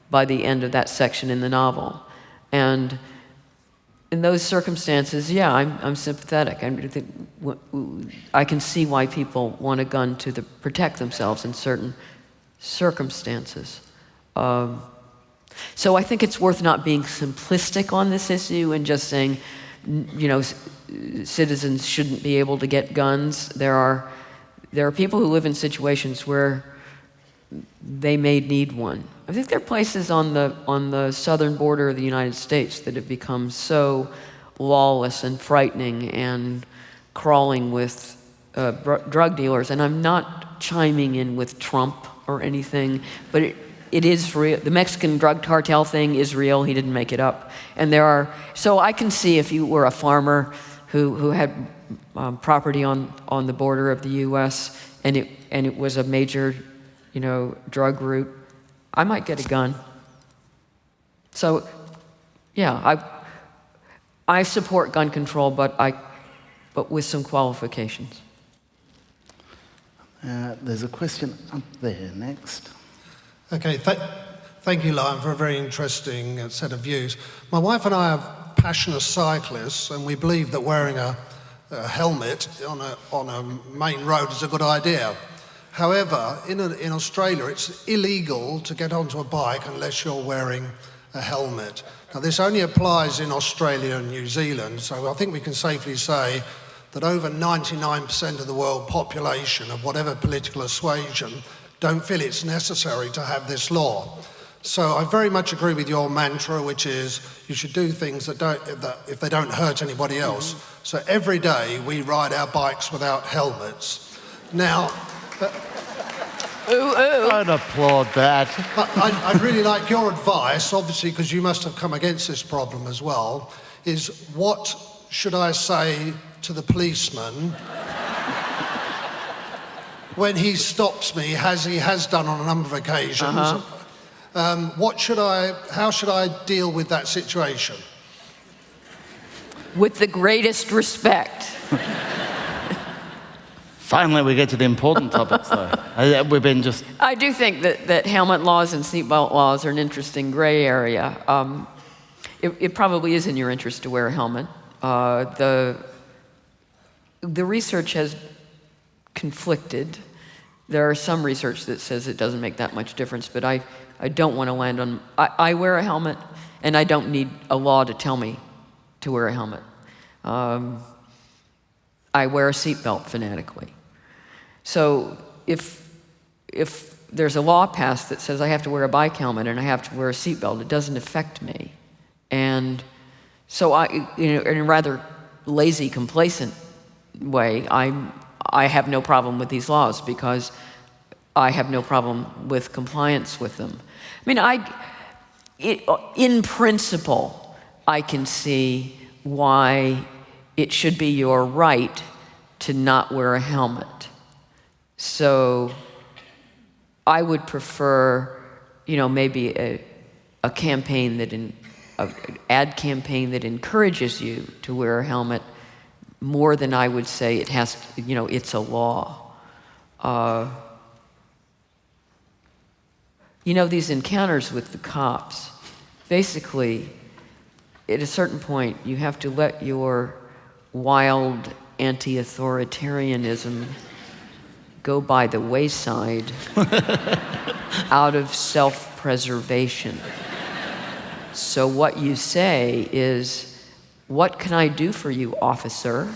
by the end of that section in the novel. And in those circumstances, yeah, I'm sympathetic. I can see why people want a gun to protect themselves in certain circumstances. So I think it's worth not being simplistic on this issue and just saying, you know, citizens shouldn't be able to get guns. There are people who live in situations where they may need one. I think there are places on the southern border of the United States that have become so lawless and frightening and crawling with drug dealers. And I'm not chiming in with Trump or anything, but it is real. The Mexican drug cartel thing is real. He didn't make it up. And so I can see if you were a farmer who had property on the border of the U.S. and it was a major, you know, drug route, I might get a gun. So, yeah, I support gun control, but with some qualifications. There's a question up there next. Okay, thank you, Lion, for a very interesting set of views. My wife and I are passionate cyclists, and we believe that wearing a helmet on a main road is a good idea. However, in Australia, it's illegal to get onto a bike unless you're wearing a helmet. Now, this only applies in Australia and New Zealand, so I think we can safely say that over 99% of the world population of whatever political persuasion don't feel it's necessary to have this law. So I very much agree with your mantra, which is you should do things that if they don't hurt anybody else. So every day we ride our bikes without helmets. Now, Don't applaud that. I'd really like your advice, obviously, because you must have come against this problem as well, is what should I say to the policeman when he stops me, as he has done on a number of occasions? How should I deal with that situation? With the greatest respect. Finally, we get to the important topics, though. We've been just... I do think that helmet laws and seatbelt laws are an interesting gray area. It probably is in your interest to wear a helmet. The research has conflicted. There are some research that says it doesn't make that much difference, but I don't want to land on... I wear a helmet, and I don't need a law to tell me to wear a helmet. I wear a seatbelt fanatically. So if there's a law passed that says I have to wear a bike helmet and I have to wear a seatbelt, it doesn't affect me. And so in a rather lazy, complacent way, I have no problem with these laws because I have no problem with compliance with them. I mean, in principle, I can see why it should be your right to not wear a helmet. So I would prefer, maybe a campaign an ad campaign that encourages you to wear a helmet more than I would say it has to, it's a law. These encounters with the cops, basically, at a certain point, you have to let your wild anti-authoritarianism go by the wayside out of self-preservation. So what you say is, "What can I do for you, officer?"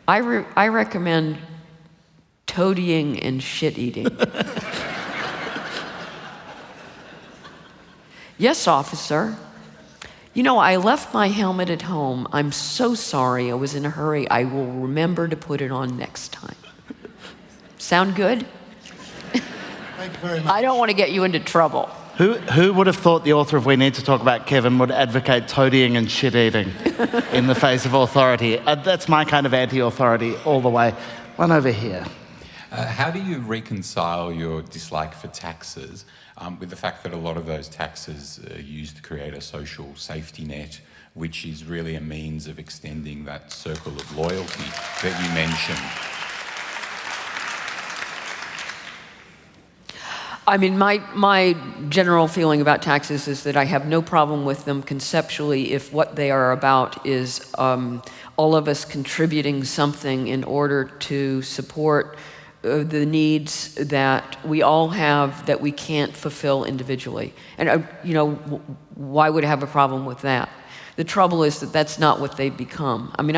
I recommend toadying and shit-eating. "Yes, officer. I left my helmet at home. I'm so sorry. I was in a hurry. I will remember to put it on next time." Sound good? Thank you very much. I don't want to get you into trouble. Who would have thought the author of We Need to Talk About Kevin would advocate toadying and shit-eating in the face of authority? That's my kind of anti-authority all the way. One over here. How do you reconcile your dislike for taxes with the fact that a lot of those taxes are used to create a social safety net, which is really a means of extending that circle of loyalty that you mentioned? I mean, my general feeling about taxes is that I have no problem with them conceptually if what they are about is all of us contributing something in order to support the needs that we all have that we can't fulfill individually. And, why would I have a problem with that? The trouble is that that's not what they've become. I mean,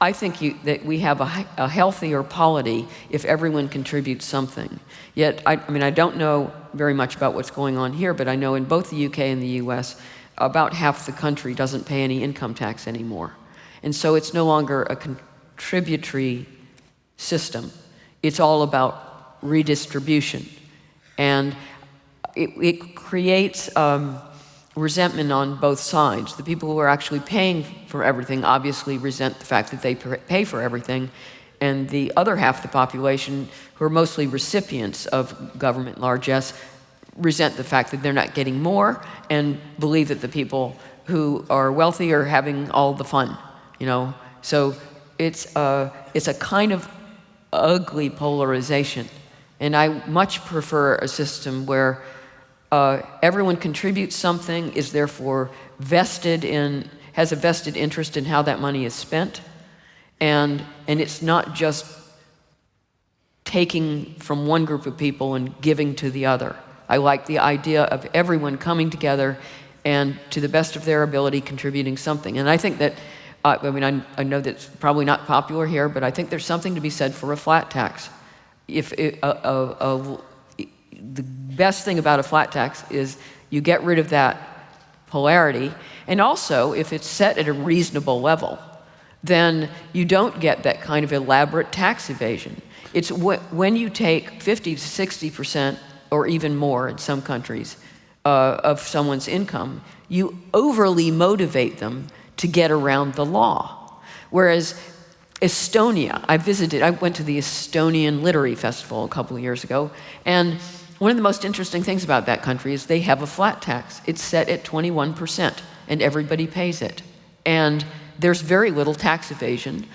I think that we have a healthier polity if everyone contributes something. Yet, I don't know very much about what's going on here, but I know in both the UK and the US, about half the country doesn't pay any income tax anymore. And so it's no longer a contributory system. It's all about redistribution. And it creates resentment on both sides. The people who are actually paying for everything obviously resent the fact that they pay for everything, and the other half of the population, who are mostly recipients of government largesse, resent the fact that they're not getting more and believe that the people who are wealthy are having all the fun, So it's a kind of ugly polarization. And I much prefer a system where everyone contributes something, is therefore has a vested interest in how that money is spent, and it's not just taking from one group of people and giving to the other. I like the idea of everyone coming together and, to the best of their ability, contributing something. And I think that, I know that's probably not popular here, but I think there's something to be said for a flat tax. The best thing about a flat tax is you get rid of that polarity, and also if it's set at a reasonable level, then you don't get that kind of elaborate tax evasion. It's when you take 50 to 60% or even more in some countries of someone's income, you overly motivate them to get around the law. Whereas Estonia, I went to the Estonian Literary Festival a couple of years ago, and one of the most interesting things about that country is they have a flat tax. It's set at 21%, and everybody pays it. And there's very little tax evasion.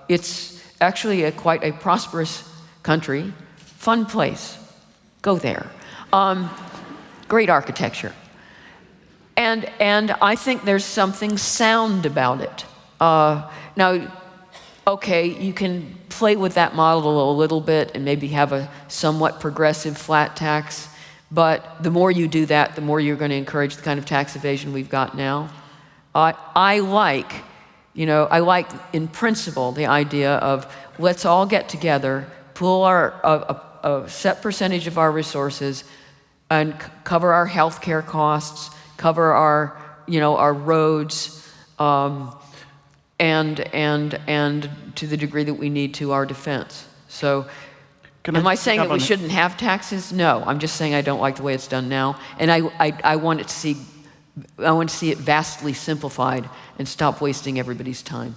It's actually quite a prosperous country, fun place. Go there. Great architecture. And I think there's something sound about it. Now, okay, you can play with that model a little bit and maybe have a somewhat progressive flat tax, but the more you do that, the more you're going to encourage the kind of tax evasion we've got now. I like in principle the idea of let's all get together, pool a set percentage of our resources, and cover our healthcare costs, cover our roads, and to the degree that we need to, our defense. So, am I saying that we shouldn't have taxes? No, I'm just saying I don't like the way it's done now, and I want to see it vastly simplified and stop wasting everybody's time.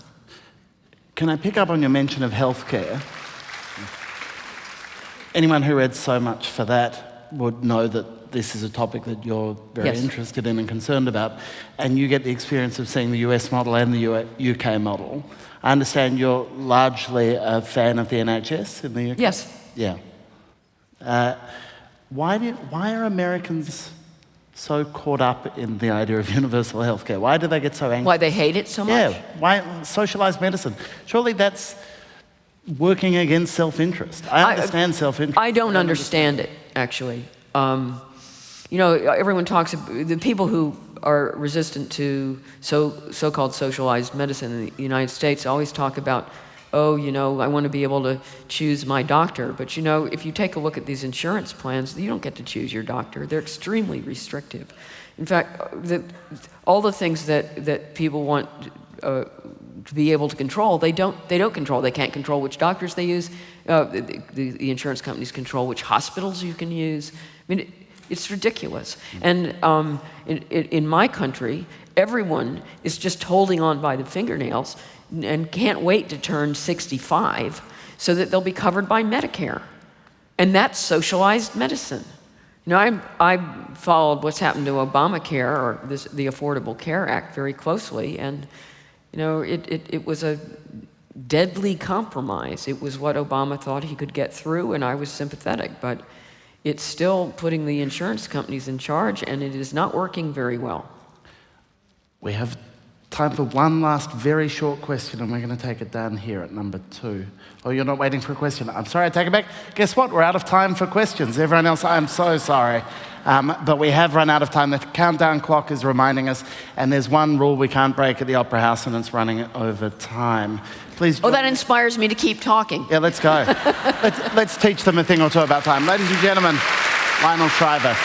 Can I pick up on your mention of healthcare? Anyone who read So Much for That would know that this is a topic that you're very interested in and concerned about, and you get the experience of seeing the US model and the UK model. I understand you're largely a fan of the NHS in the UK? Yes. Yeah. Why are Americans so caught up in the idea of universal healthcare? Why do they get so angry? Why they hate it so much? Yeah, why socialised medicine? Surely that's working against self-interest. I understand self-interest. I don't understand it, actually. Everyone talks about the people who are resistant to so-called socialized medicine in the United States always talk about, I want to be able to choose my doctor. But, if you take a look at these insurance plans, you don't get to choose your doctor. They're extremely restrictive. In fact, all the things that people want to be able to control, they don't control. They can't control which doctors they use. The insurance companies control which hospitals you can use. I mean, it's ridiculous. And in my country, everyone is just holding on by the fingernails and can't wait to turn 65 so that they'll be covered by Medicare. And that's socialized medicine. You know, I followed what's happened to Obamacare, or the Affordable Care Act, very closely, and you know, it was a deadly compromise. It was what Obama thought he could get through, and I was sympathetic, but it's still putting the insurance companies in charge, and it is not working very well. We have time for one last very short question, and we're going to take it down here at number 2. Oh, you're not waiting for a question. I'm sorry, I take it back. Guess what? We're out of time for questions. Everyone else, I'm so sorry. But we have run out of time. The countdown clock is reminding us, and there's one rule we can't break at the Opera House, and it's running over time. Please. Oh, that inspires me to keep talking. Yeah, let's go. let's teach them a thing or two about time. Ladies and gentlemen, Lionel Shriver.